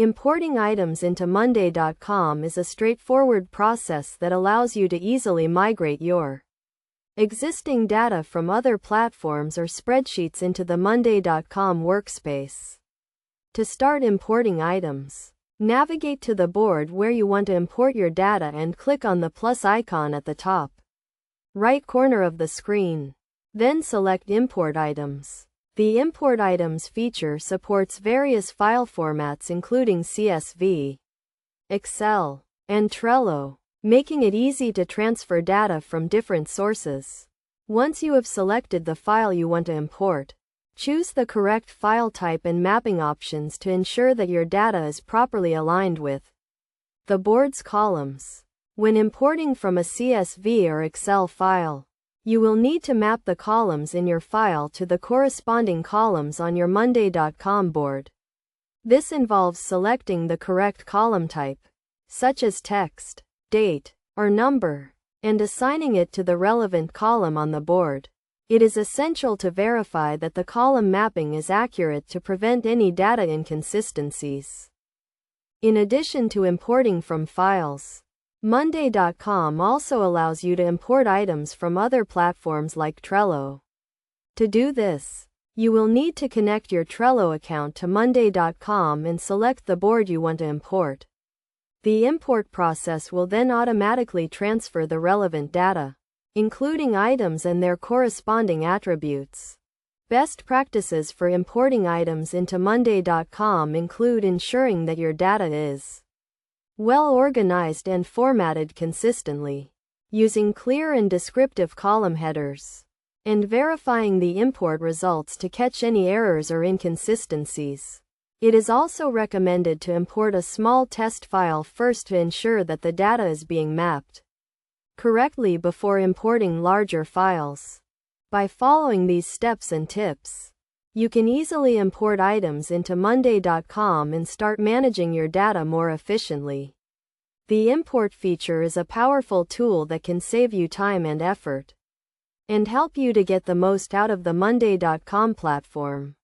Importing items into Monday.com is a straightforward process that allows you to easily migrate your existing data from other platforms or spreadsheets into the Monday.com workspace. To start importing items, navigate to the board where you want to import your data and click on the plus icon at the top right corner of the screen. Then select Import Items. The Import Items feature supports various file formats including CSV, Excel, and Trello, making it easy to transfer data from different sources. Once you have selected the file you want to import, choose the correct file type and mapping options to ensure that your data is properly aligned with the board's columns. When importing from a CSV or Excel file, you will need to map the columns in your file to the corresponding columns on your Monday.com board. This involves selecting the correct column type, such as text, date, or number, and assigning it to the relevant column on the board. It is essential to verify that the column mapping is accurate to prevent any data inconsistencies. In addition to importing from files, Monday.com also allows you to import items from other platforms like Trello. To do this, you will need to connect your Trello account to Monday.com and select the board you want to import. The import process will then automatically transfer the relevant data, including items and their corresponding attributes. Best practices for importing items into Monday.com include ensuring that your data is well organized and formatted consistently, using clear and descriptive column headers, and verifying the import results to catch any errors or inconsistencies. It is also recommended to import a small test file first to ensure that the data is being mapped correctly before importing larger files. By following these steps and tips, you can easily import items into Monday.com and start managing your data more efficiently. The import feature is a powerful tool that can save you time and effort, and help you to get the most out of the Monday.com platform.